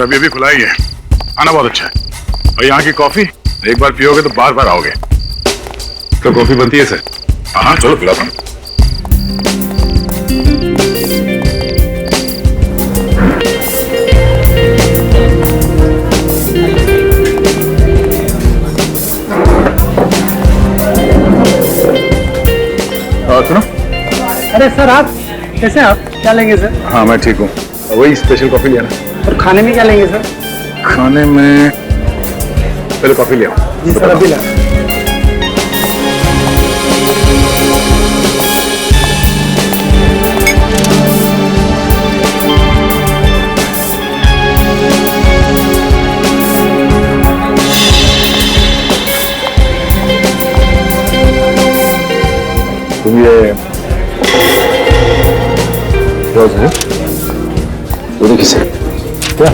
अभी अभी खुला ही है। खाना बहुत अच्छा है और यहाँ की कॉफी एक बार पियोगे तो बार बार आओगे। तो कॉफी बनती है सर? हाँ चलो पिलाता हूँ। सुनो। अरे सर आप कैसे हैं? आप क्या लेंगे सर? हाँ मैं ठीक हूँ। वही स्पेशल कॉफी लिया ना। और खाने में क्या लेंगे सर? खाने में पहले कॉफी लिया। जी सर अभी ला। तुम ये रोज है? वो देखिए सर। क्या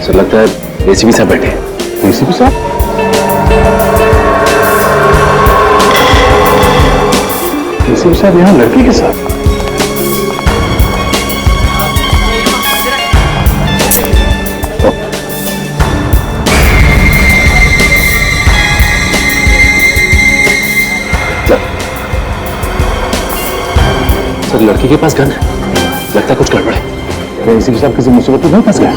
सर लगता है एसीपी साहब बैठे हैं। एसीपी साहब? एसीपी साहब यहाँ लड़की के साथ? सर लड़की के पास गन है, लगता है कुछ गड़बड़ है। एसीपी साहब किसी मुसीबत में नहीं फंस गए?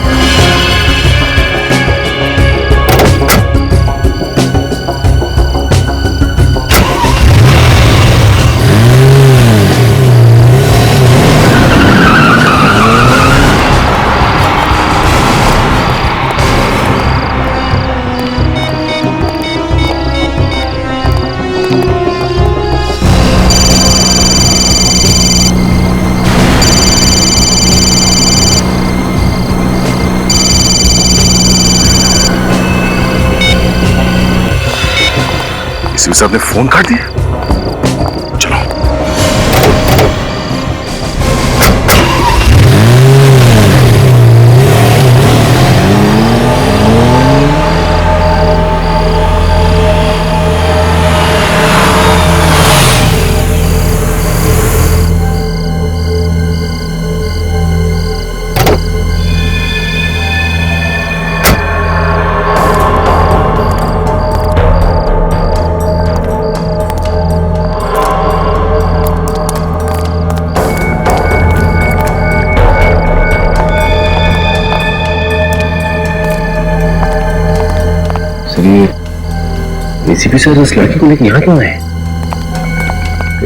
एसीपी साहब ने फोन काट दिया। चलो एसीपी सर उस लड़की को लेकर यहाँ क्यों आए?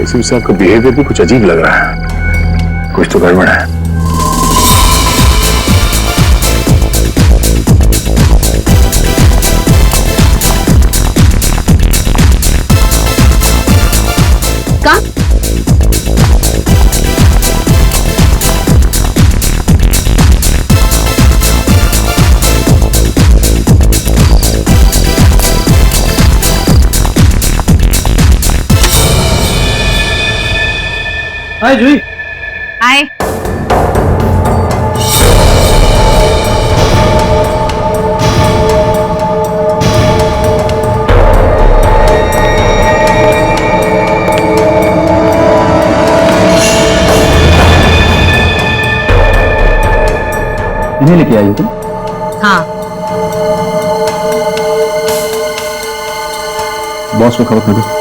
एसीपी साहब का बिहेवियर भी कुछ अजीब लग रहा है। कुछ तो गड़बड़ है। हाय जूही। हाय। इन्हें लेके आई हो तुम? हाँ। बॉस को खबर कर दो।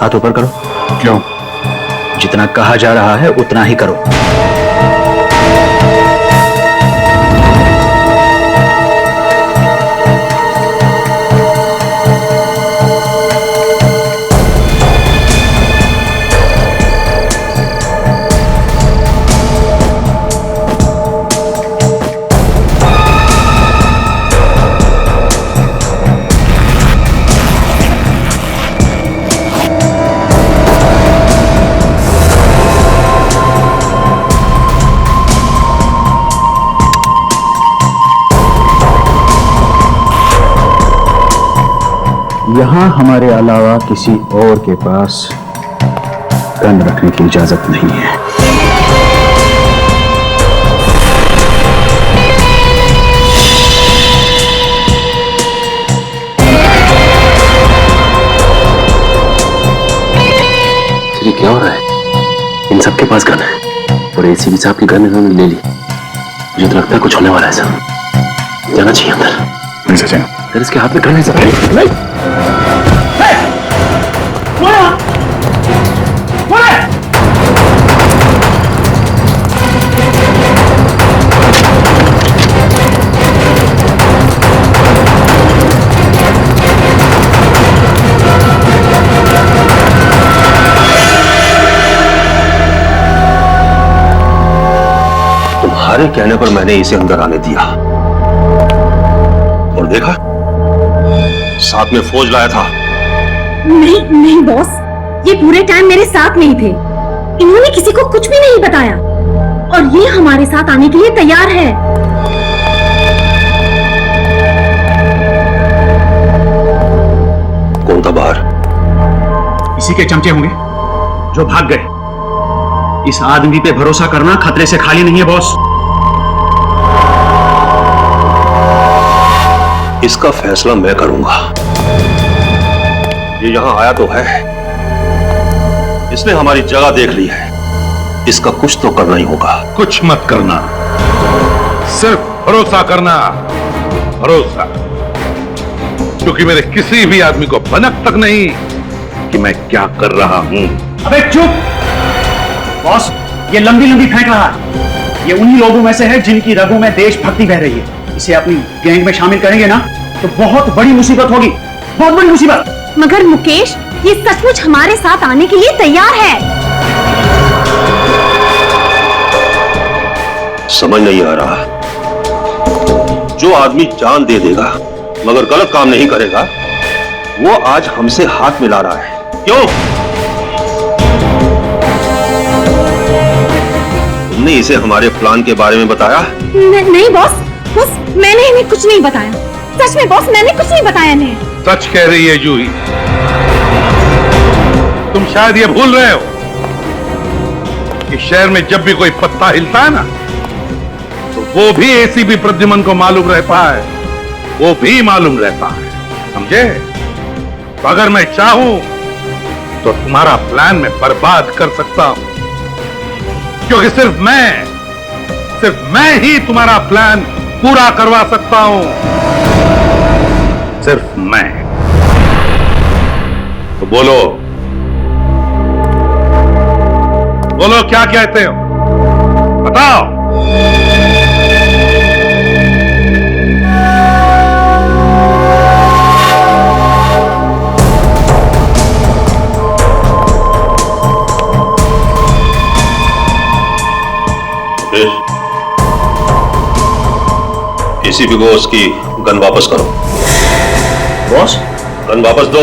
हाथ ऊपर करो। क्यों? जितना कहा जा रहा है उतना ही करो। यहां हमारे अलावा किसी और के पास गन रखने की इजाजत नहीं है। और एसीपी साहब की गन इन्होंने ले ली। मुझे तो लगता है कुछ होने वाला है सर। जाना चाहिए अंदर। नहीं सचिन, सर इसके हाथ में गन है सर। नहीं। तुम्हारे कहने पर मैंने इसे अंदर आने दिया और देखा साथ में फौज लाया था। नहीं नहीं बॉस, ये पूरे टाइम मेरे साथ नहीं थे। इन्होंने किसी को कुछ भी नहीं बताया और ये हमारे साथ आने के लिए तैयार है। कौन था बाहर? इसी के चमचे होंगे जो भाग गए। इस आदमी पे भरोसा करना खतरे से खाली नहीं है बॉस। इसका फैसला मैं करूंगा। ये यहां आया तो है, इसने हमारी जगह देख ली है, इसका कुछ तो करना ही होगा। कुछ मत करना, सिर्फ भरोसा करना, भरोसा। क्योंकि मेरे किसी भी आदमी को भनक तक नहीं कि मैं क्या कर रहा हूं। अबे चुप बॉस, ये लंबी लंबी फेंक रहा है। ये उन्हीं लोगों में से है जिनकी रगों में देशभक्ति बह रही है। इसे अपनी गैंग में शामिल करेंगे ना तो बहुत बड़ी मुसीबत होगी, बहुत बड़ी मुसीबत। मगर मुकेश, ये सचमुच हमारे साथ आने के लिए तैयार है। समझ नहीं आ रहा, जो आदमी जान दे देगा मगर गलत काम नहीं करेगा, वो आज हमसे हाथ मिला रहा है। क्यों? तुमने इसे हमारे प्लान के बारे में बताया? नहीं बॉस, मैंने इन्हें कुछ नहीं बताया। सच में बॉस, मैंने कुछ नहीं बताया इन्हें। सच कह रही है जूही। तुम शायद ये भूल रहे हो कि शहर में जब भी कोई पत्ता हिलता है ना, तो वो भी एसीपी प्रद्युमन को मालूम रहता है, वो भी मालूम रहता है, समझे? तो अगर मैं चाहूं तो तुम्हारा प्लान मैं बर्बाद कर सकता हूं, क्योंकि सिर्फ मैं ही तुम्हारा प्लान पूरा करवा सकता हूं। सिर्फ मैं। तो बोलो क्या कहते हो? बताओ। एसीपी को उसकी गन वापस करो। बॉस, गन वापस दो।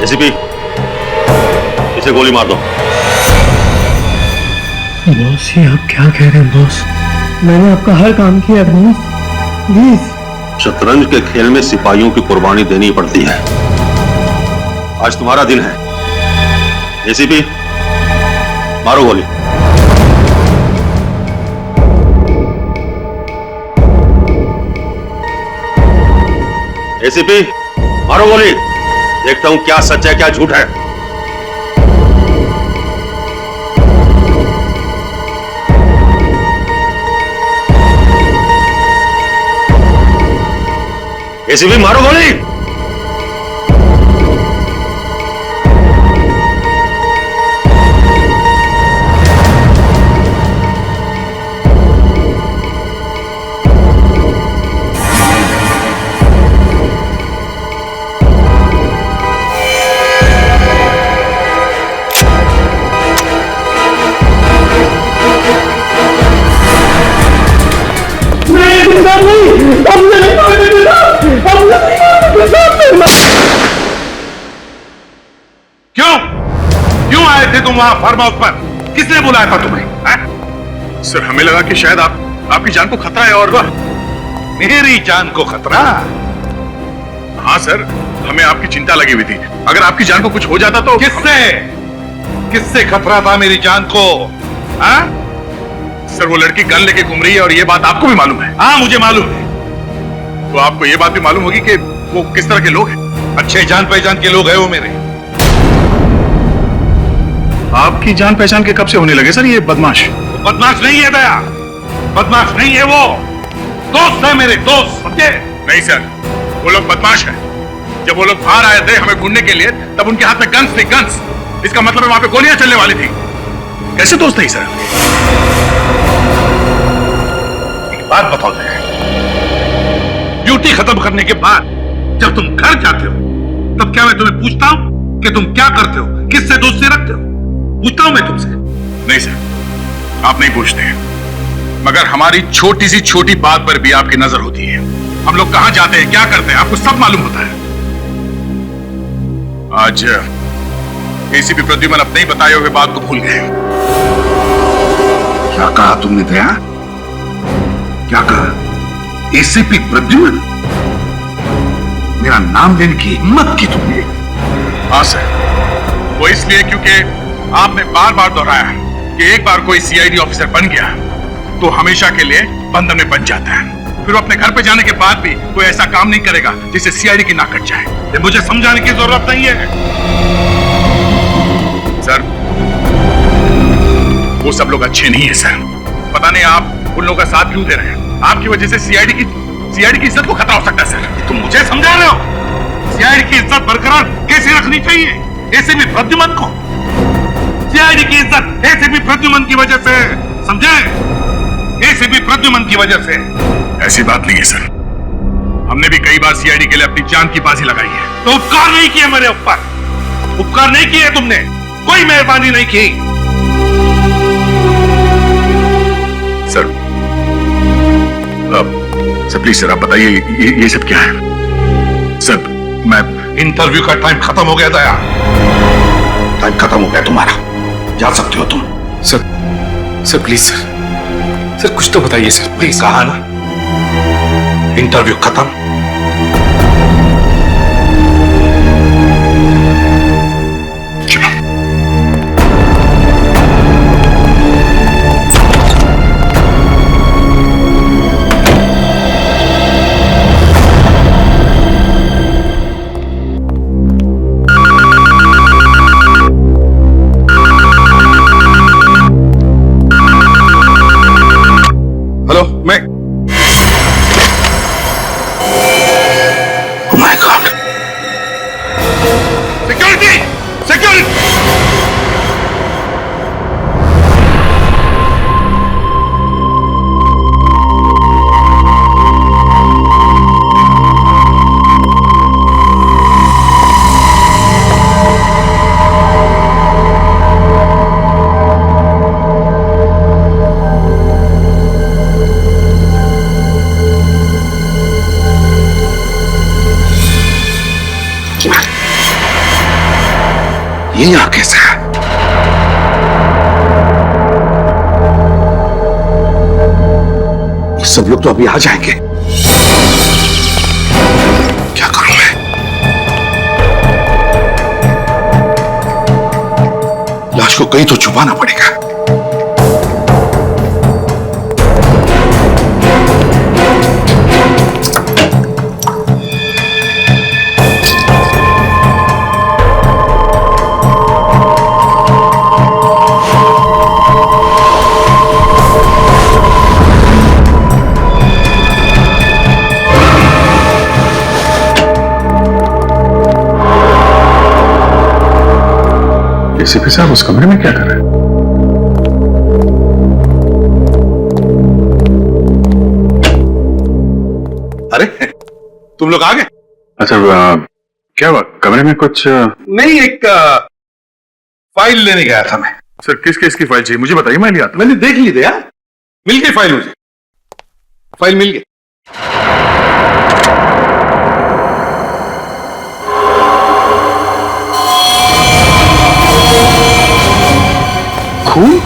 एसीपी, इसे गोली मार दो। बॉस, ये आप क्या कह रहे हैं बॉस? मैंने आपका हर काम किया बॉस, प्लीज। शतरंज के खेल में सिपाहियों की कुर्बानी देनी पड़ती है। आज तुम्हारा दिन है। एसीपी, मारो गोली। एसीपी, मारो गोली। देखता हूं क्या सच है क्या झूठ है। एसीपी, मारो गोली। क्यों आए थे तुम वहां फार्म हाउस पर? किसने बुलाया था तुम्हें? सर, हमें लगा कि शायद आपकी जान को खतरा है। और मेरी जान को खतरा? हाँ सर, हमें आपकी चिंता लगी हुई थी। अगर आपकी जान को कुछ हो जाता तो? किससे खतरा था मेरी जान को? सर वो लड़की गन लेके घूम रही है और ये बात आपको भी मालूम है? हाँ मुझे मालूम है। तो आपको ये बात भी मालूम होगी कि वो किस तरह के लोग हैं। अच्छे जान पहचान के लोग हैं वो मेरे। आपकी जान पहचान के कब से होने लगे सर ये बदमाश? वो बदमाश नहीं है दया, बदमाश नहीं है वो, दोस्त है मेरे, दोस्त, समझे? नहीं सर, वो लोग बदमाश है। जब वो लोग बाहर आए थे हमें ढूंढने के लिए, तब उनके हाथ में गन्स थी, गन्स। इसका मतलब है वहां पे गोलियां चलने वाली थी। कैसे दोस्त नहीं सर? एक बात बताओ दया, ड्यूटी खत्म करने के बाद जब तुम घर जाते हो, तब क्या मैं तुम्हें पूछता हूं कि तुम क्या करते हो, किससे दोस्ती रखते हो? पूछता हूं मैं तुमसे? नहीं सर, आप नहीं पूछते, मगर हमारी छोटी सी छोटी बात पर भी आपकी नजर होती है। हम लोग कहां जाते हैं, क्या करते हैं, आपको सब मालूम होता है। आज एसीपी प्रद्युमन अपने ही बताए हुए बात को भूल गए। क्या कहा तुमने दया? क्या कहा? एसीपी प्रद्युमन? मेरा नाम लेने की हिम्मत की तुमने? हाँ सर, वो इसलिए क्योंकि आपने बार बार दोहराया कि एक बार कोई सीआईडी ऑफिसर बन गया तो हमेशा के लिए बंधन में बन जाता है। फिर वो अपने घर पे जाने के बाद भी कोई ऐसा काम नहीं करेगा जिससे सीआईडी की नाक कट जाए। ये मुझे समझाने की जरूरत नहीं है सर। वो सब लोग अच्छे नहीं है सर। पता नहीं आप उन लोगों का साथ क्यों दे रहे हैं। आपकी वजह से सीआईडी की इज्जत को खतरा हो सकता है सर। तुम मुझे समझा रहे हो? सीआईडी की इज्जत बरकरार कैसे रखनी चाहिए? एसीपी प्रद्युमन को सीआईडी की इज्जत एसीपी प्रद्युमन की वजह से, समझे? एसीपी प्रद्युमन की वजह से। ऐसी बात नहीं है सर, हमने भी कई बार सीआईडी के लिए अपनी जान की बाजी लगाई है। तो उपकार नहीं किए मेरे ऊपर, उपकार नहीं किए तुमने, कोई मेहरबानी नहीं की सर। सर प्लीज सर आप बताइए ये सब क्या है? सर मैं इंटरव्यू का टाइम खत्म हो गया दया, टाइम खत्म हो गया तुम्हारा, जा सकते हो तुम। सर प्लीज सर कुछ तो बताइए सर प्लीज। कहा ना इंटरव्यू खत्म। हेलो, मैं Oh my God! Security! Security! ये यहाँ कैसा है? ये सब लोग तो अभी आ जाएंगे। क्या करूं मैं? लाश को कहीं तो छुपाना पड़ेगा। एसीपी साहब उस कमरे में क्या कर रहे हैं? अरे तुम लोग आ गए? अच्छा क्या हुआ कमरे में कुछ? नहीं, एक फाइल लेने गया था मैं। सर किस किस की फाइल चाहिए मुझे बताइए, मैं ले आता। मैंने देख ली दया, मिल गई फाइल, मुझे फाइल मिल गई। खून?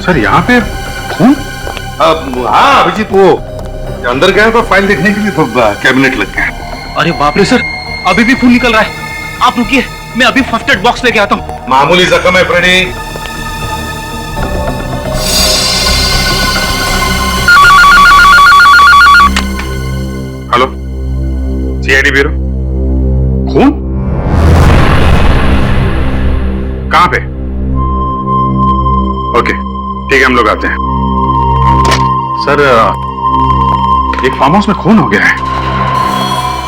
सर यहाँ पे खून? हाँ अभिजीत, वो अंदर गया तो फाइल देखने के लिए तो कैबिनेट लग गया। अरे बाप रे सर, अभी भी खून निकल रहा है। आप रुकिए, मैं अभी फर्स्ट एड बॉक्स लेके आता हूँ। मामूली जख्म है फ्रेडी। Hello, CID bureau. खून? कहां पे? ओके ठीक है, हम लोग आते हैं। सर एक फार्म हाउस में खून हो गया है।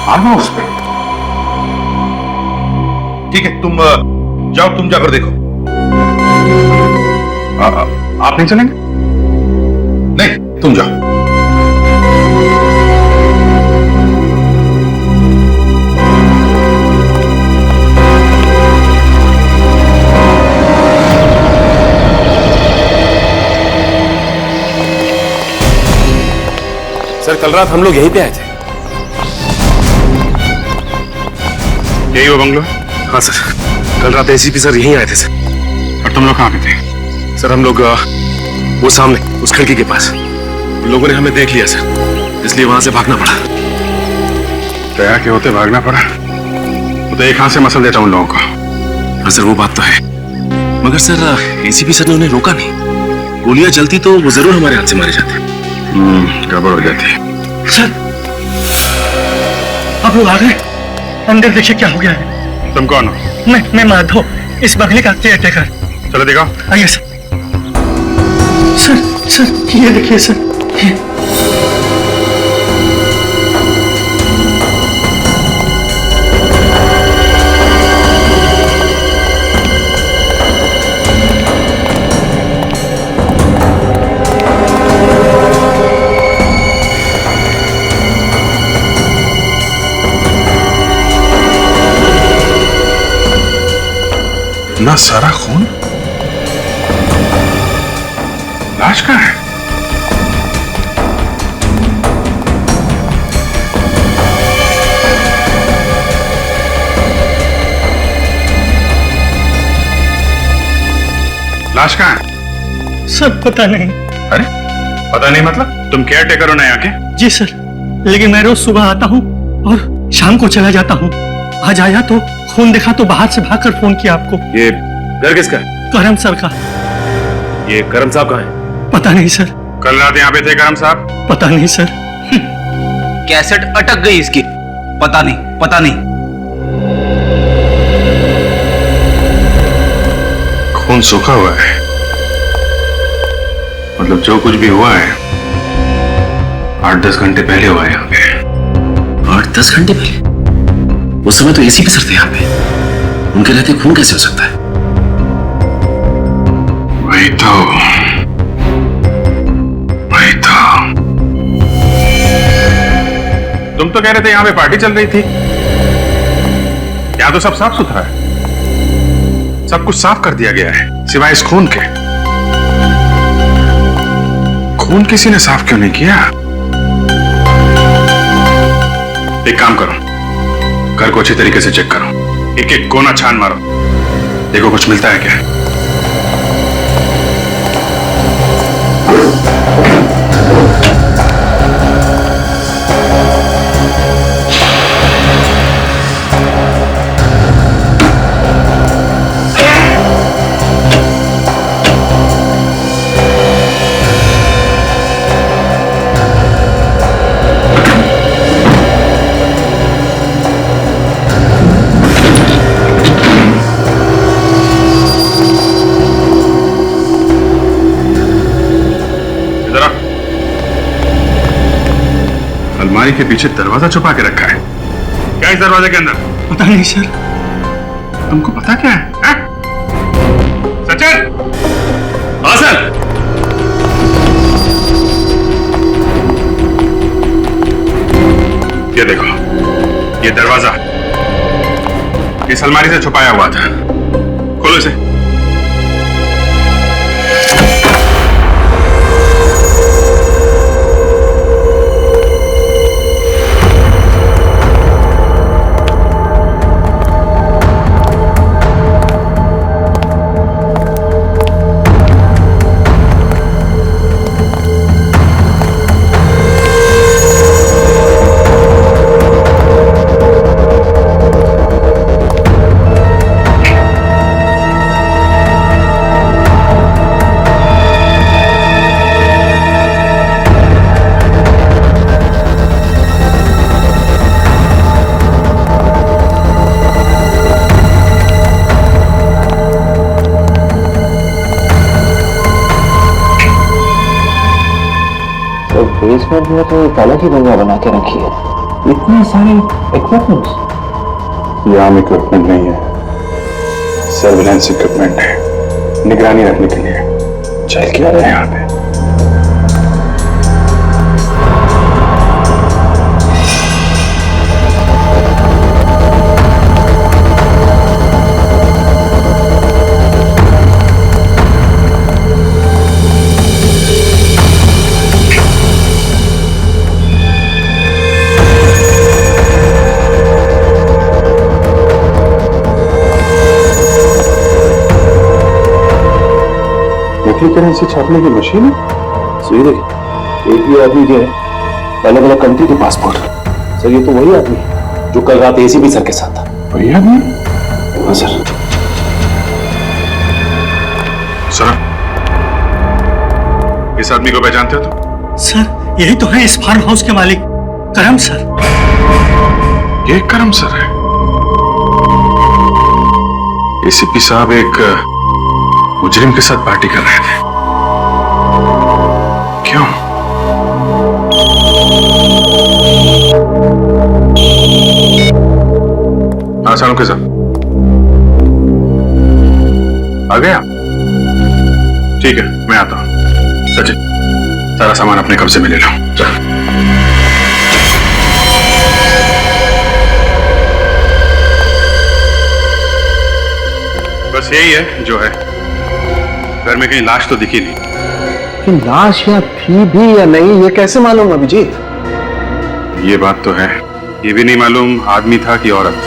फार्म हाउस पे? ठीक है, तुम जाओ, तुम जाकर देखो। आप नहीं चलेंगे? नहीं, तुम जाओ। सर कल रात हम लोग यहीं पे आए थे। यही वो बंगलो? हाँ सर, कल रात एसीपी सर यहीं आए थे सर। और तुम लोग कहाँ पे थे? सर हम लोग वो सामने उस खिड़की के पास। लोगों ने हमें देख लिया सर, इसलिए वहां से भागना पड़ा। दया के होते भागना पड़ा? वो तो एक हाथ से मसल देता उन लोगों को। हाँ सर वो बात तो है, मगर सर एसीपी सर ने उन्हें रोका नहीं। गोलियां चलती तो वो जरूर हमारे हाथ से मारे जाते। गड़बड़ हो जाती है। सर आप लोग आ गए? अंदर देखिए क्या हो गया है। तुम कौन हो? मैं माधव, इस बंगले का केयर टेकर। चलो दिखाओ। आइए सर। सर ये देखिए सर, ये। इतना सारा खून? लाश कहाँ है? लाश कहाँ है? सर पता नहीं। अरे पता नहीं मतलब? तुम केयर टेकर हो ना यहाँ के? जी सर, लेकिन मैं रोज सुबह आता हूँ और शाम को चला जाता हूँ। आज आया तो खून देखा तो बाहर से भागकर फोन किया आपको। ये घर किसका है? करम सर का। ये करम साहब कहाँ है? पता नहीं सर। कल रात यहाँ पे थे करम साहब? पता नहीं सर। कैसेट अटक गई इसकी। पता नहीं। खून सूखा हुआ है, मतलब जो कुछ भी हुआ है 8-10 घंटे पहले हुआ है यहाँ पे। 8-10 घंटे पहले? उस समय तो एसीपी सर थे यहाँ पे, उनके रहते खून कैसे हो सकता है? वही तो। तुम तो कह रहे थे यहाँ पे पार्टी चल रही थी। यहाँ तो सब साफ सुथरा है, सब कुछ साफ कर दिया गया है सिवाय इस खून के। खून किसी ने साफ क्यों नहीं किया? एक काम करो, घर को अच्छी तरीके से चेक करो, एक एक कोना छान मारो, देखो कुछ मिलता है क्या। अलमारी के पीछे दरवाजा छुपा के रखा है। क्या इस दरवाजे के अंदर? पता नहीं सर। तुमको पता क्या है? सचिन! हाँ सर। ये देखो, ये दरवाजा इस अलमारी से छुपाया हुआ था। खोलो इसे। बेसमेंट में तो एक अलग ही दुनिया बना के रखी है, इतने सारे इक्विपमेंट्स। ये आम इक्विपमेंट नहीं है, सर्विलेंस इक्विपमेंट है, निगरानी रखने के लिए। चल क्या रहे हैं यहाँ पे? नकली करेंसी छापने की मशीन है। सही देखिए, एक ही आदमी के अलग अलग कंट्री के पासपोर्ट। सर ये तो वही आदमी है जो कल रात एसीपी सर के साथ था। वही आदमी? हाँ सर। सर, इस आदमी को पहचानते हो तुम? सर यही तो है इस फार्म हाउस के मालिक करम सर। ये करम सर है। एसीपी साहब एक मुजरिम के साथ पार्टी कर रहे थे। क्यों? आसानों के साथ आ गया? ठीक है, मैं आता हूं। सचिन, सारा सामान अपने कब्जे में ले लो। चल। बस यही है जो है। घर में कहीं लाश तो दिखी नहीं। कि लाश या थी भी या नहीं ये कैसे मालूम अभिजीत? ये बात तो है, ये भी नहीं मालूम आदमी था कि औरत।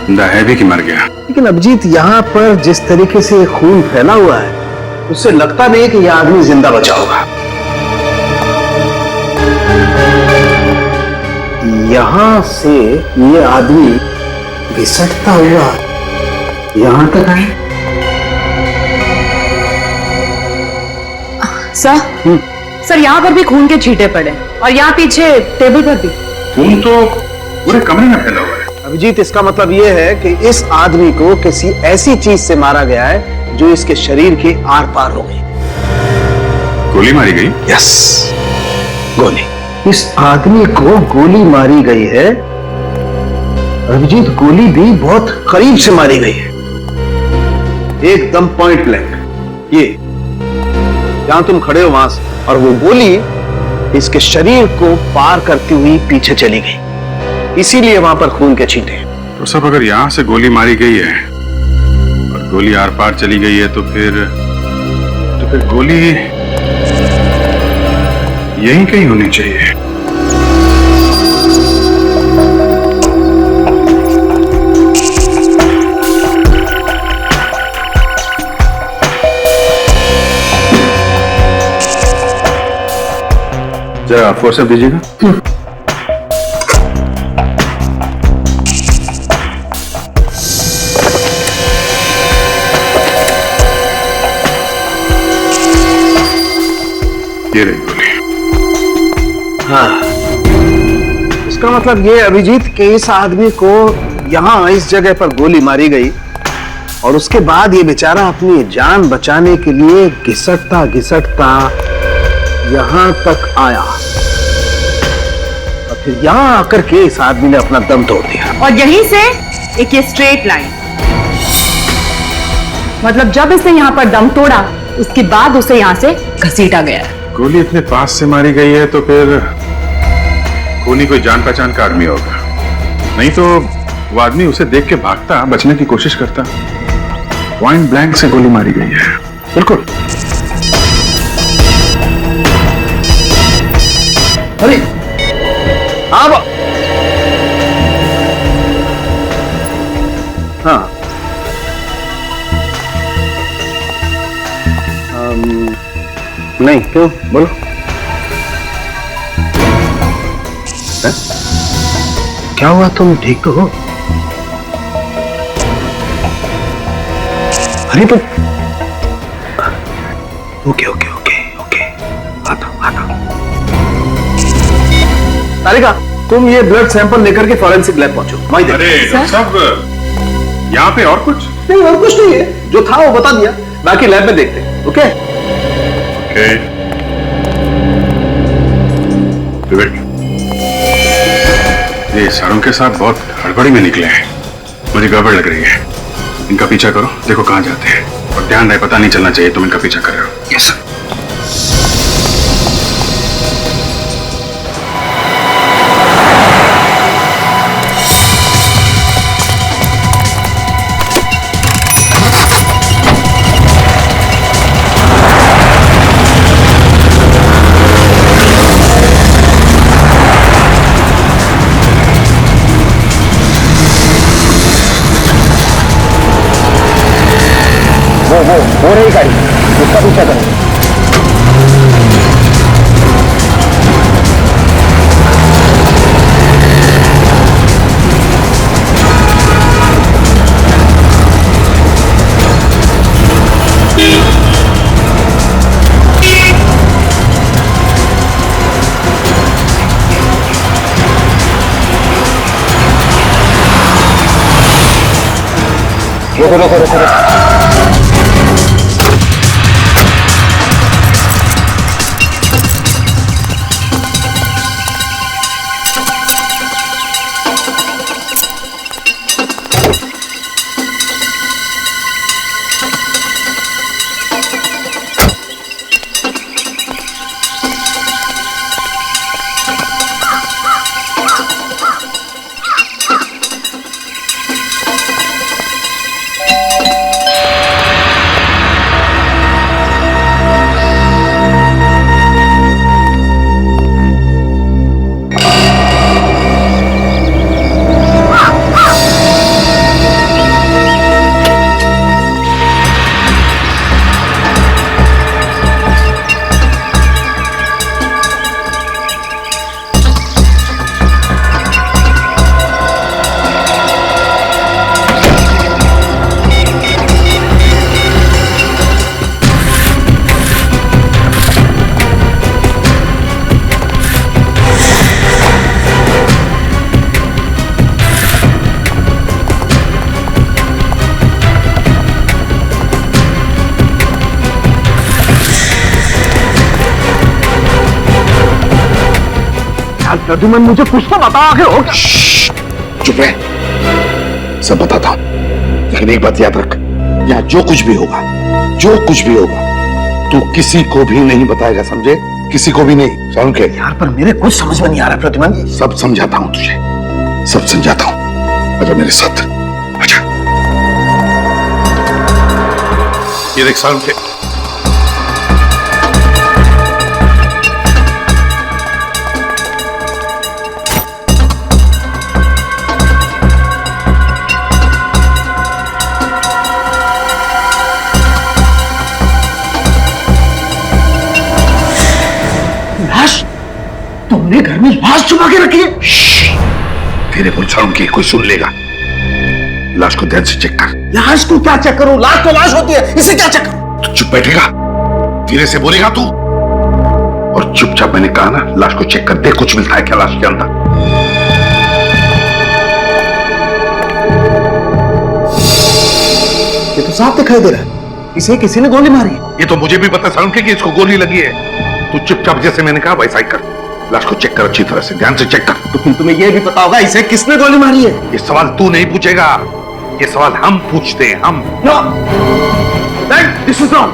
जिंदा है भी कि मर गया। लेकिन अभिजीत यहाँ पर जिस तरीके से खून फैला हुआ है उससे लगता नहीं कि यह आदमी जिंदा बचा होगा। यहां से ये आदमी घिसटता हुआ यहां तक आए। सर यहाँ पर भी खून के छींटे पड़े और यहाँ पीछे टेबल पर भी। खून तो पूरे कमरे में फैला हुआ है। अभिजीत, इसका मतलब यह है कि इस आदमी को किसी ऐसी चीज से मारा गया है जो इसके शरीर के आर पार हो गई। गोली मारी गई? यस, गोली। इस आदमी को गोली मारी गई है। अभिजीत, गोली भी बहुत करीब से मारी गई है, एकदम पॉइंट ब्लैंक। ये जहां तुम खड़े हो वहां से, और वो गोली इसके शरीर को पार करती हुई पीछे चली गई, इसीलिए वहां पर खून के छींटे। तो सब अगर यहां से गोली मारी गई है और गोली आर पार चली गई है तो फिर गोली यहीं कहीं होनी चाहिए। जरा फोर्स अप दीजिएगा। ये रही गोली। हाँ, इसका मतलब ये अभिजीत कि इस आदमी को यहां इस जगह पर गोली मारी गई और उसके बाद ये बेचारा अपनी जान बचाने के लिए घिसटता घिसटता यहां तक आया और फिर यहां आकर के इस आदमी ने अपना दम तोड़ दिया। और यहीं से एक ये स्ट्रेट लाइन, मतलब जब इसने यहाँ पर दम तोड़ा उसके बाद उसे यहाँ से घसीटा गया। गोली इतने पास से मारी गई है तो फिर खूनी कोई जान पहचान का आदमी होगा, नहीं तो वो आदमी उसे देख के भागता, बचने की कोशिश करता। पॉइंट ब्लैंक से गोली मारी गई है। बिल्कुल। अरे हाँ हाँ, नहीं क्यों, बोलो। है? क्या हुआ, तुम ठीक तो हो? अरे तो ओके ओके ओके ओके, आता आता। तारिका, तुम ये ब्लड सैंपल लेकर के फॉरेंसिक लैब पहुंचो। अरे डॉक्टर साहब, यहाँ पे और कुछ नहीं, और कुछ नहीं है, जो था वो बता दिया, बाकी लैब में देखते हैं। Okay okay. विवेक, ये सारुण के साथ बहुत हड़बड़ी में निकले हैं। मुझे गड़बड़ लग रही है। इनका पीछा करो, देखो कहां जाते हैं, और ध्यान रहे पता नहीं चलना चाहिए तुम इनका पीछा कर रहे हो। Yes sir. वो रही गाड़ी, उसका पीछा करेंगे। रोको रोको रोको रोको। प्रद्युमन, मुझे कुछ तो बता आखिर हो। चुप रह, सब बताता हूं, लेकिन एक बात याद रख, यहाँ जो कुछ भी होगा, जो कुछ भी होगा, तू किसी को भी नहीं बताएगा, समझे? किसी को भी नहीं। सारुण के यार पर मेरे कुछ समझ में नहीं आ रहा प्रद्युमन। सब समझाता हूं तुझे, सब समझाता हूं। आजा मेरे साथ, आजा। ये देख सारुण के, तुमने घर में लाश छुपा के रखी है? तेरे बोल सारुण के कोई सुन लेगा। लाश को ध्यान से चेक कर। लाश को क्या चेक करूं? लाश तो लाश होती है, इसे क्या चेक करूं? तू चुप बैठेगा, धीरे से बोलेगा तू, और चुपचाप मैंने कहा ना, लाश को चेक कर दे, कुछ मिलता है क्या लाश के अंदर। ये तो साफ दिखाई दे रहा है, इसे किसी ने गोली मारी। ये तो मुझे भी पता सारुण के कि इसको गोली लगी है। तू चुपचाप जैसे मैंने कहा वैसा ही कर, लाश को चेक कर, अच्छी तरह से ध्यान से चेक कर। तो फिर तुम्हें यह भी पता होगा इसे किसने गोली मारी है? ये सवाल तू नहीं पूछेगा, ये सवाल हम पूछते हैं, हम। नो, दिस इज रॉन्ग,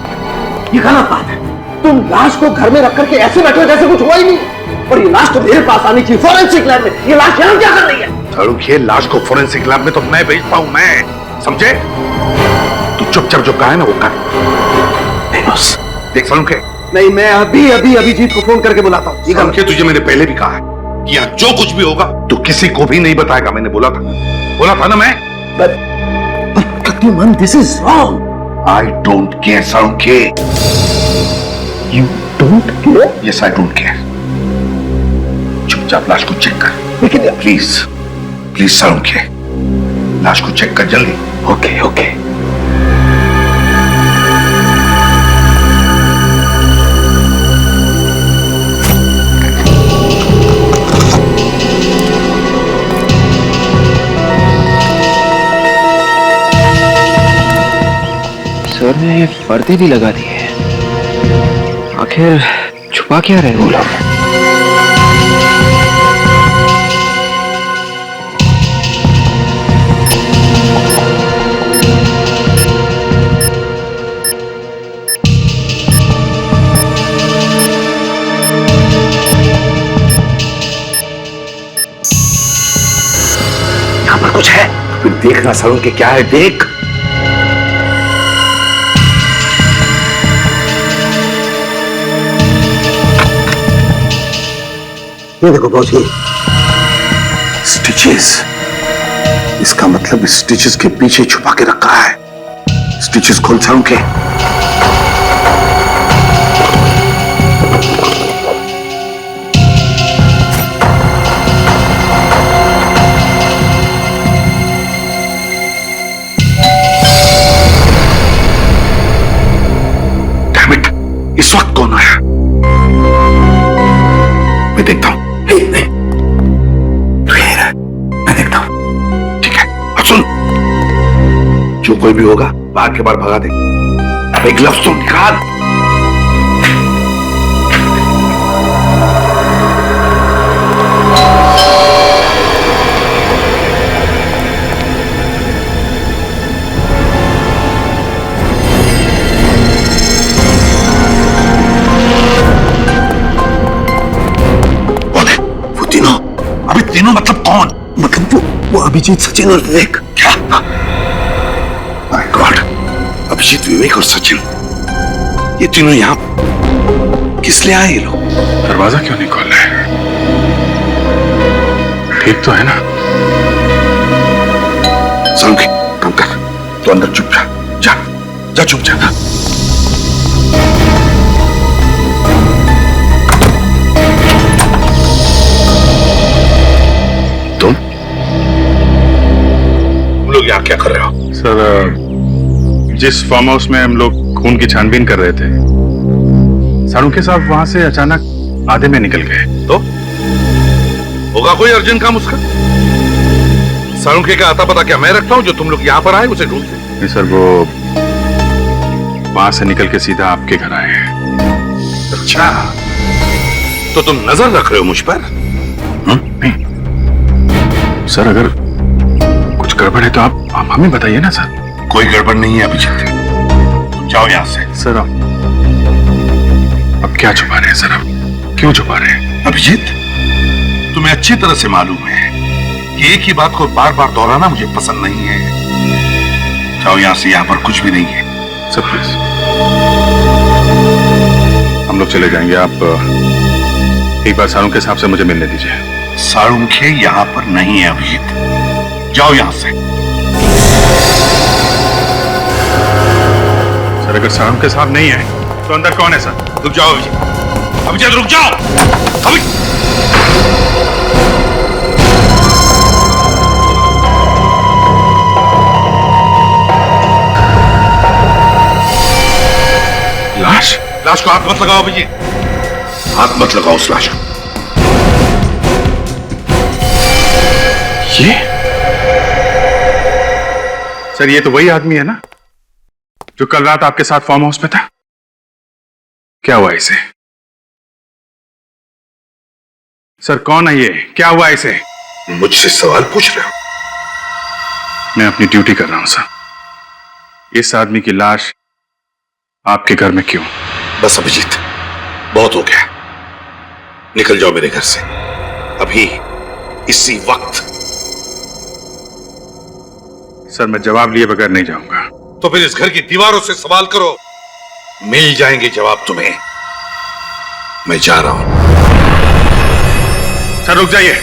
ये गलत बात है। तुम लाश को घर में रख करके ऐसे बैठे हो जैसे कुछ हुआ ही नहीं, और ये लाश तो मेरे पास आनी चाहिए फॉरेंसिक लैब में। ये लाश यहाँ क्या कर रही है? सारुण के, लाश को फॉरेंसिक लैब में तो मैं भेजता हूं, मैं, समझे? तू चुपचाप जो कहा है ना वो कर। देख सारुण के, नहीं, मैं अभी अभी अभिजीत को फोन करके बुलाता हूँ। सारुण के, तुझे मैंने पहले भी कहा है कि यहाँ जो कुछ भी होगा तू किसी को भी नहीं बताएगा, मैंने बोला था ना मैं। Pradyuman, this is wrong. I don't care, सारुण के। You don't care? Yes, I don't care. चुपचाप लाश को चेक कर। लेकिन प्लीज प्लीज सारुण के, लाश को चेक कर जल्दी। Okay okay. सर ने ये पर्दे भी लगा दिए हैं, आखिर छुपा क्या रहे? कुछ है। फिर देखना सड़ों के क्या है, देख। ये देखो बॉस, ये स्टिचेस। इसका मतलब स्टिचेस के पीछे छुपा के रखा है। स्टिचेस खोल सड़ों के। इस वक्त कौन आया? मैं देखता हूं। नहीं, तू यहीं रह, मैं देखता हूं। ठीक है, अब सुन, जो कोई भी होगा बाहर के बाहर भगा दे। अब एक लफ्ज तो निकाल। तीनों मतलब कौन? मतलब वो अभिजीत, सचिन और विवेक। क्या? माय गॉड, अभिजीत, विवेक और सचिन, ये तीनों यहाँ किस लिए आए ये लोग? दरवाजा क्यों नहीं खोल रहे? ठीक तो है ना? समझे, काम कर, तो अंदर चुप जा, जा जा, चुप जा। यहाँ क्या कर रहे हो? सर, जिस फार्म हाउस में हम लोग खून की छानबीन कर रहे थे, सारुखे साहब वहां से अचानक आधे में निकल गए। तो होगा कोई अर्जेंट काम उसका? सारुखे का आता पता क्या मैं रखता हूँ? जो तुम लोग यहाँ पर आए उसे ढूंढते। नहीं सर, वो वहां से निकल के सीधा आपके घर आए हैं। अच्छा, तो तुम नजर रख रहे हो मुझ पर? नहीं सर, अगर कुछ गड़बड़ है तो आप हमें बताइए ना सर। कोई गड़बड़ नहीं है अभिजीत, तुम जाओ यहां से। सर अब क्या छुपा रहे हैं सर? अब क्यों छुपा रहे हैं? अभिजीत, तुम्हें अच्छी तरह से मालूम है कि एक ही बात को बार बार दोहराना मुझे पसंद नहीं है। जाओ यहां से, यहां पर कुछ भी नहीं है। सर प्लीज, हम लोग चले जाएंगे। आप एक बार सारुखे साहब से मुझे मिलने दीजिए। सारुखे यहां पर नहीं है अभिजीत, जाओ यहां से। सर, अगर सारुखे साहब नहीं है तो अंदर कौन है सर? रुक जाओ अभिजीत, अभिजीत रुक जाओ। लाश? लाश को हाथ मत लगाओ अभिजीत, हाथ मत लगाओ उस लाश को। ये सर, ये तो वही आदमी है ना जो कल रात आपके साथ फार्म हाउस में था? क्या हुआ इसे? सर कौन है ये? क्या हुआ इसे? मुझसे सवाल पूछ रहे हो? मैं अपनी ड्यूटी कर रहा हूं सर। इस आदमी की लाश आपके घर में क्यों? बस अभिजीत, बहुत हो गया, निकल जाओ मेरे घर से अभी, इसी वक्त। सर, मैं जवाब लिए बगैर नहीं जाऊंगा। तो फिर इस घर की दीवारों से सवाल करो, मिल जाएंगे जवाब तुम्हें। मैं जा रहा हूं। सर रुक जाइए।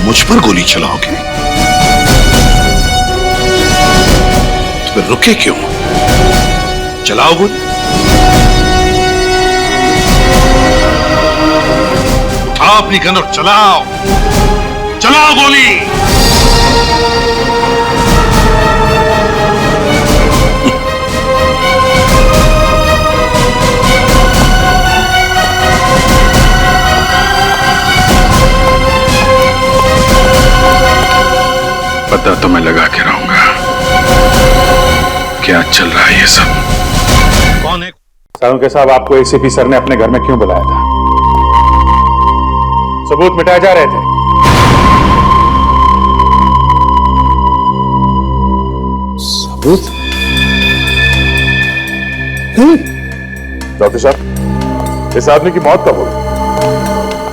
मुझ पर गोली चलाओगे तो फिर रुके क्यों? चलाओ गोली, उठाओ अपनी गन और चलाओ, चलाओ गोली। पता तो मैं लगा के रहूंगा क्या चल रहा है ये सब। कौन है? सालुंके साहब, आपको एसीपी सर ने अपने घर में क्यों बुलाया था? सबूत मिटाए जा रहे थे। सबूत? डॉक्टर साहब, इस आदमी की मौत कब हुई?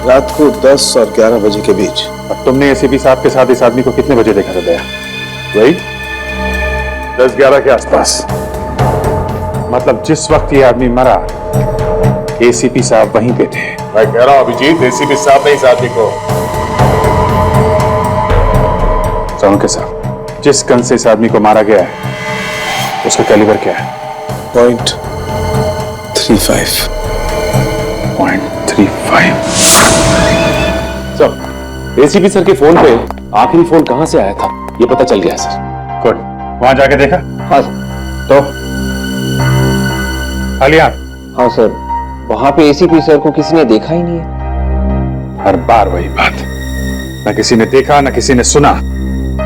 रात को 10 और 11 बजे के बीच। और तुमने एसीपी साहब के साथ इस आदमी को कितने बजे देखा था दया? वही 10-11 के आसपास। मतलब जिस वक्त ये आदमी मरा एसीपी साहब वहीं पे थे। मैं कह रहा हूं अभिजीत, एसीपी साहब ने इस आदमी को। सालुंके साहब, जिस गन से इस आदमी को मारा गया है उसका कैलिबर क्या है? .35। .35। सर, एसीपी सर के फोन पे आखिरी फोन कहां से आया था ये पता चल गया सर। गुड। वहां जाके देखा? हाँ तो अलिया? हाँ सर, वहां पे एसीपी सर को किसी ने देखा ही नहीं है। हर बार वही बात, न किसी ने देखा न किसी ने सुना।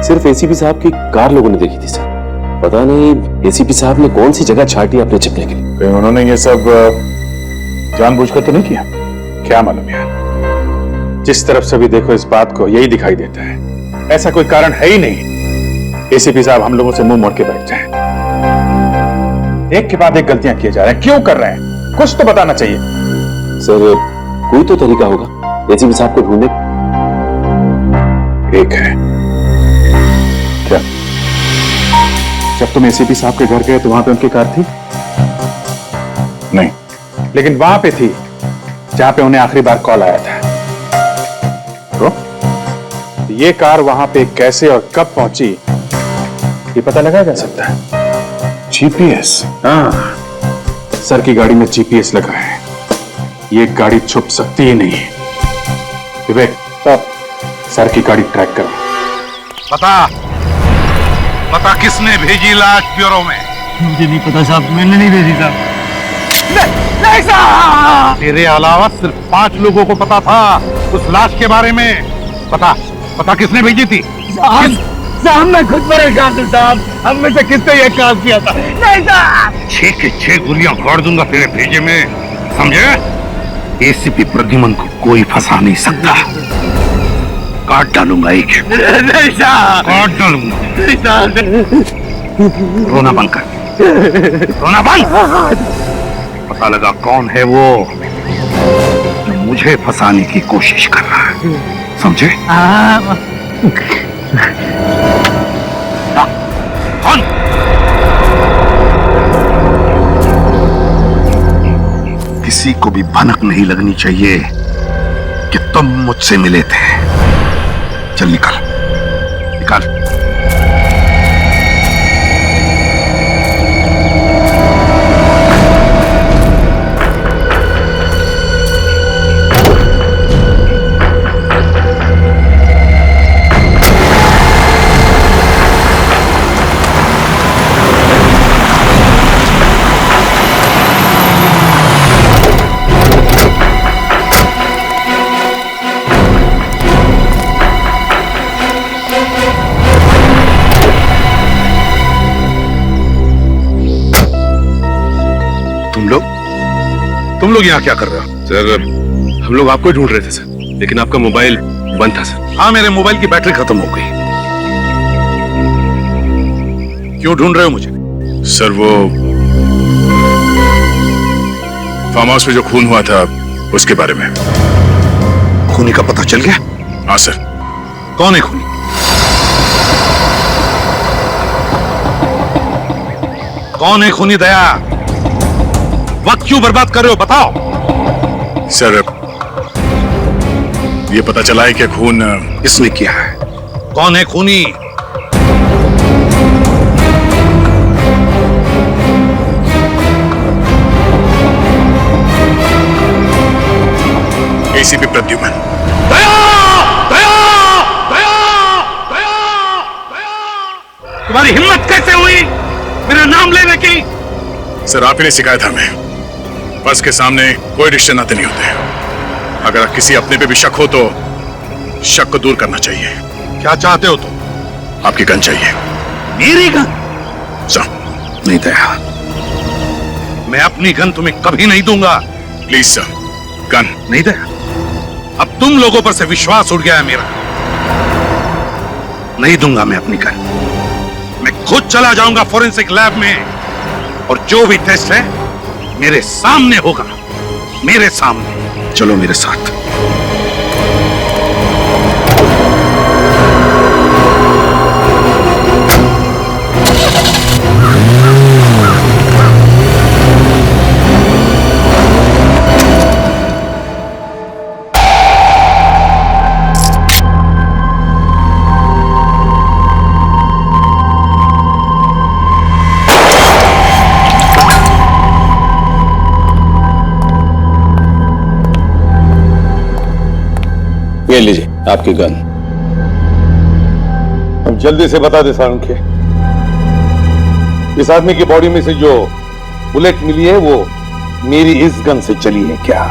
सिर्फ एसीपी साहब की कार लोगों ने देखी थी सर। पता नहीं एसीपी साहब ने कौन सी जगह छाटी अपने छिपने के लिए। कहीं उन्होंने ये सब जानबूझकर तो नहीं किया? क्या मालूम यार, जिस तरफ से भी देखो इस बात को यही दिखाई देता है। ऐसा कोई कारण है ही नहीं एसीपी साहब हम लोगों से मुंह मोड़ के बैठ जाएं। एक के बाद एक गलतियां किए जा रहे हैं, क्यों कर रहे हैं? कुछ तो बताना चाहिए। सर, कोई तो तरीका होगा एसीपी साहब को ढूंढने। एक है। क्या? जब तुम एसीपी साहब के घर गए तो वहां पे उनकी कार थी? नहीं, लेकिन वहां पे थी जहां पे उन्हें आखिरी बार कॉल आया था। तो ये कार वहां पे कैसे और कब पहुंची ये पता लगाया जा सकता है। जीपीएस? हाँ, सर की गाड़ी में जीपीएस लगा है। ये गाड़ी छुप सकती ही नहीं। विवेक, सर की गाड़ी ट्रैक करो। पता किसने भेजी लाश ब्यूरो में? मुझे नहीं पता साहब, मैंने नहीं भेजी साहब। नहीं साहब, तेरे अलावा सिर्फ 5 लोगों को पता था उस लाश के बारे में। पता किसने भेजी थी? साहब मैं खुद परेशान हूँ साहब, हम में से किसने ये काम किया था? नहीं साहब। 6 के 6 गोलियां गाड़ दूंगा तेरे भेजे में, समझे? एसीपी प्रद्युमन को कोई फंसा नहीं सकता। काट डालूंगा एक। नहीं साहब, काट डालूंगा। नहीं साहब। रोना बंद कर, रोना बंद। पता लगा कौन है वो जो मुझे फंसाने की कोशिश कर रहा है, समझे? कौन? किसी को भी भनक नहीं लगनी चाहिए कि तुम मुझसे मिले थे। चल निकल। तुम लोग यहाँ क्या कर रहे हो? सर, हम लोग आपको ढूंढ रहे थे सर, लेकिन आपका मोबाइल बंद था सर। हाँ, मेरे मोबाइल की बैटरी खत्म हो गई। क्यों ढूंढ रहे हो मुझे? सर, वो फार्म हाउस में जो खून हुआ था उसके बारे में। खूनी का पता चल गया? हाँ सर। कौन है खूनी? कौन है खूनी? दया, वक्त क्यों बर्बाद कर रहे हो? बताओ। सर, ये पता चला है कि खून किसने किया है? कौन है खूनी? एसीपी प्रद्युमन। दया! दया! दया! दया! दया! तुम्हारी हिम्मत कैसे हुई मेरा नाम लेने की? सर, आप ही ने सिखाया था हमें, बस के सामने कोई रिश्ते नाते नहीं होते। अगर किसी अपने पे भी शक हो तो शक को दूर करना चाहिए। क्या चाहते हो तुम? आपकी गन चाहिए। मेरी गन? सर नहीं दया। मैं अपनी गन तुम्हें कभी नहीं दूंगा। प्लीज सर, गन नहीं दया। अब तुम लोगों पर से विश्वास उड़ गया है मेरा। नहीं दूंगा मैं अपनी गन। मैं खुद चला जाऊंगा फोरेंसिक लैब में, और जो भी टेस्ट है मेरे सामने होगा, मेरे सामने। चलो मेरे साथ। ये लीजिए आपकी गन। अब जल्दी से बता दे सारंखे, इस आदमी की बॉडी में से जो बुलेट मिली है वो मेरी इस गन से चली है क्या?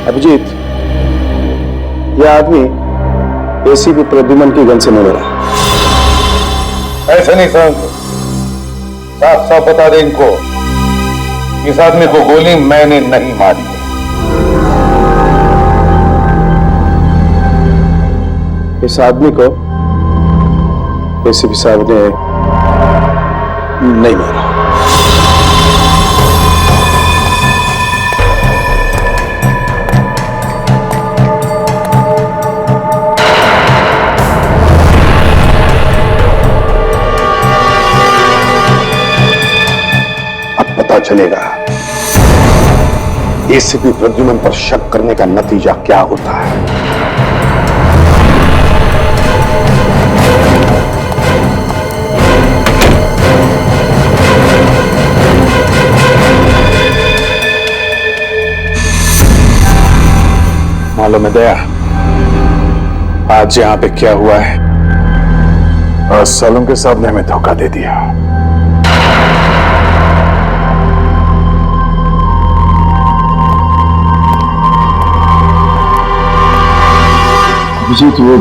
अभिजीत, यह आदमी एसीपी प्रद्युमन की गन से नहीं मरा। ऐसे नहीं सारंखे, साफ साफ बता दे इनको, इस आदमी को गोली मैंने नहीं मारी है। इस आदमी को एसीपी साहब ने नहीं मारा। चलेगा एसीपी प्रद्युमन पर शक करने का नतीजा क्या होता है। मालूम है दया, आज यहां पे क्या हुआ है? आज सालों के साहब ने हमें धोखा दे दिया। अभिजीत, वो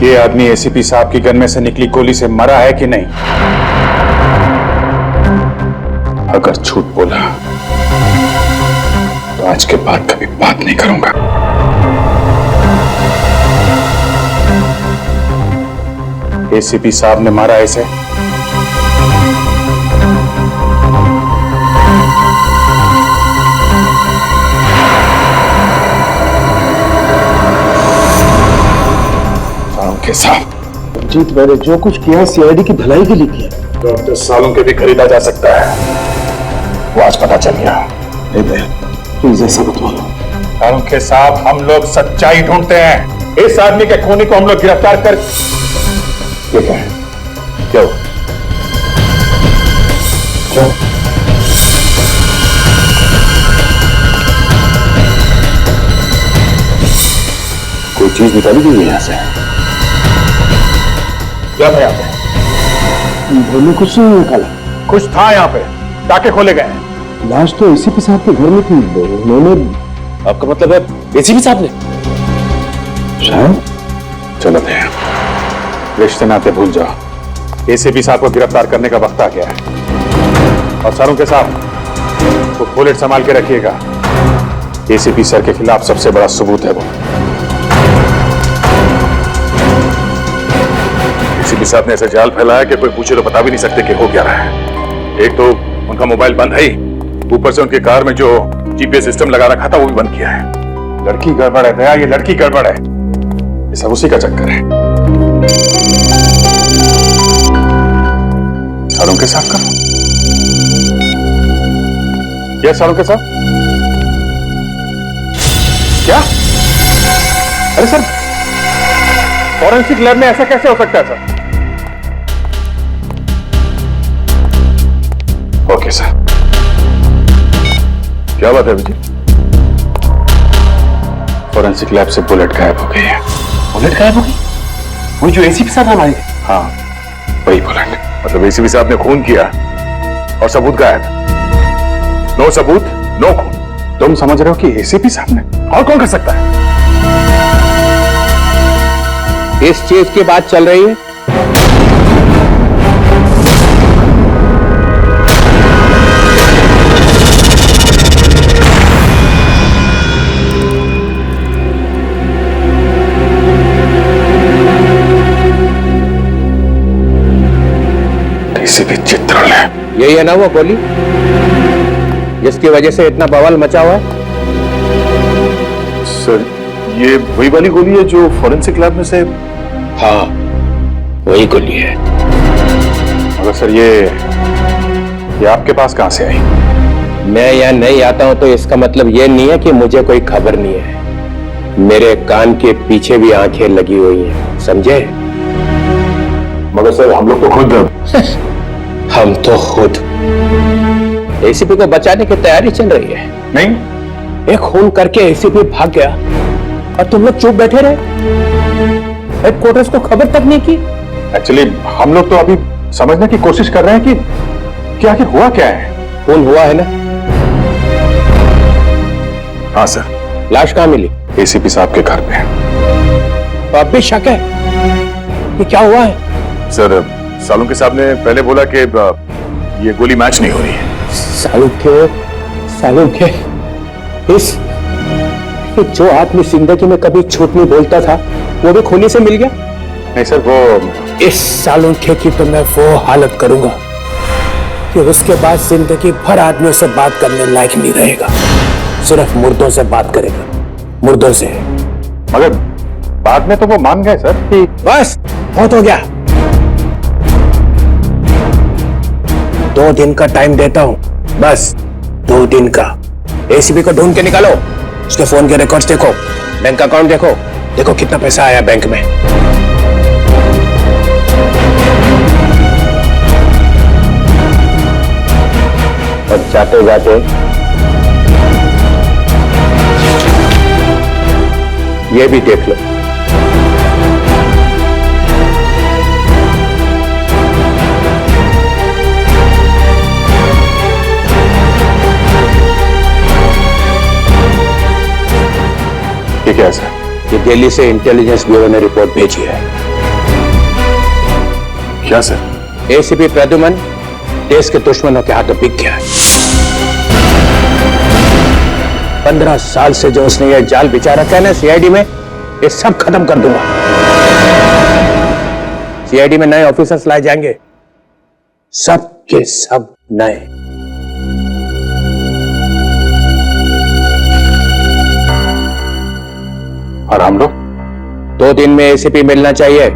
ये आदमी एसीपी साहब की गन में से निकली गोली से मरा है कि नहीं? अगर झूठ बोला तो आज के बाद कभी बात नहीं करूंगा। एसीपी साहब ने मारा इसे? साहब, जीत, मैंने जो कुछ किया सीआईडी की भलाई के लिए किया। तो 10 सालों के भी खरीदा जा सकता है, वो आज पता चल गया। प्लीज ऐसा मत बोलो। सारंखे साहब, हम लोग सच्चाई ढूंढते हैं। इस आदमी के खूनी को हम लोग गिरफ्तार कर। ये क्या है? क्या हो? क्या? कोई चीज निकाली गई है यहां से? क्या था यहाँ पे? उन्होंने कुछ नहीं निकाला। कुछ था यहाँ पे, टाके खोले गए। लाश तो एसीपी साहब के घर में थी। उन्होंने, आपका मतलब है एसीपी साहब ने? शायद। चलो भैया, रिश्ते नाते भूल जाओ, एसीपी साहब को गिरफ्तार करने का वक्त आ गया है। और सरों के साथ वो बुलेट संभाल के रखिएगा। एसीपी सर के खिलाफ सबसे बड़ा सबूत है वो। एसीपी साहब ने ऐसा जाल फैलाया कि कोई पूछे तो बता भी नहीं सकते कि हो क्या रहा है। एक तो उनका मोबाइल बंद है ही, ऊपर से उनके कार में जो जीपीएस सिस्टम लगा रखा था वो भी बंद किया है। लड़की गड़बड़ है दया, ये लड़की गड़बड़ है। ये सब उसी का चक्कर है। सारों के साथ करो। यस सारों के साथ। क्या? अरे सर, फॉरेंसिक लैब में ऐसा कैसे हो सकता है सर? Okay sir. क्या बात है विजय? फॉरेंसिक लैब से बुलेट गायब हो गई है। बुलेट गायब हो गई? वही जो एसीपी साहब हमारे? हाँ, वही बुलेट। मतलब एसीपी साहब ने खून किया और सबूत गायब। नो सबूत, नो खून। तुम समझ रहे हो कि एसीपी साहब ने? और कौन कर सकता है? इस चीज की बात चल रही है। एसीपी चित्रण है। यही है ना वो गोली जिसकी वजह से इतना बवाल मचा हुआ है? सर, ये वही वाली गोली है जो फॉरेंसिक लैब में से? हाँ, वही गोली है। मगर सर ये आपके पास कहां से आई? मैं यहाँ नहीं आता हूं तो इसका मतलब ये नहीं है कि मुझे कोई खबर नहीं है। मेरे कान के पीछे भी आंखें लगी हुई हैं, समझे? मगर सर हम लोग तो खुद हम तो खुद एसीपी को बचाने की तैयारी चल रही है। नहीं, एक खून करके एसीपी भाग गया और तुम लोग चुप बैठे रहे, हेडक्वार्टर्स को खबर तक नहीं की। एक्चुअली हम लोग तो अभी समझने की कोशिश कर रहे हैं कि आखिर हुआ क्या है। खून हुआ है ना? हाँ सर। लाश कहाँ मिली? एसीपी साहब के घर पे। तो अब भी शक है कि क्या हुआ है? सर, सालुंके साहब ने पहले बोला कि ये गोली मैच नहीं हो रही है। सालुंके, इस जो आदमी जिंदगी में कभी झूठ नहीं बोलता था वो भी खूनी से मिल गया? नहीं सर, वो इस सालुंके की तो मैं वो हालत करूंगा कि उसके बाद जिंदगी भर आदमी उससे बात करने लायक नहीं रहेगा। सिर्फ मुर्दों से बात करेगा, मुर्दों से। मगर बाद में तो वो मान गए सर। बस बहुत हो गया। 2 दिन का टाइम देता हूं, बस 2 दिन का। एसीपी को ढूंढ के निकालो, उसके फोन के रिकॉर्ड्स देखो, बैंक अकाउंट देखो, देखो कितना पैसा आया बैंक में। और जाते जाते ये भी देख लो। ये क्या है सर? ये दिल्ली से इंटेलिजेंस ब्यूरो ने रिपोर्ट भेजी है। क्या सर? एसीपी प्रद्युमन देश के दुश्मनों के हाथों बिक गया है। 15 साल से जो उसने ये जाल बिछा रखा है ना सीआईडी में, ये सब खत्म कर दूंगा। सीआईडी में नए ऑफिसर्स लाए जाएंगे, सब के सब नए। और हम लोग 2 दिन में एसीपी मिलना चाहिए,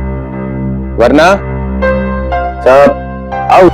वरना सब आउट।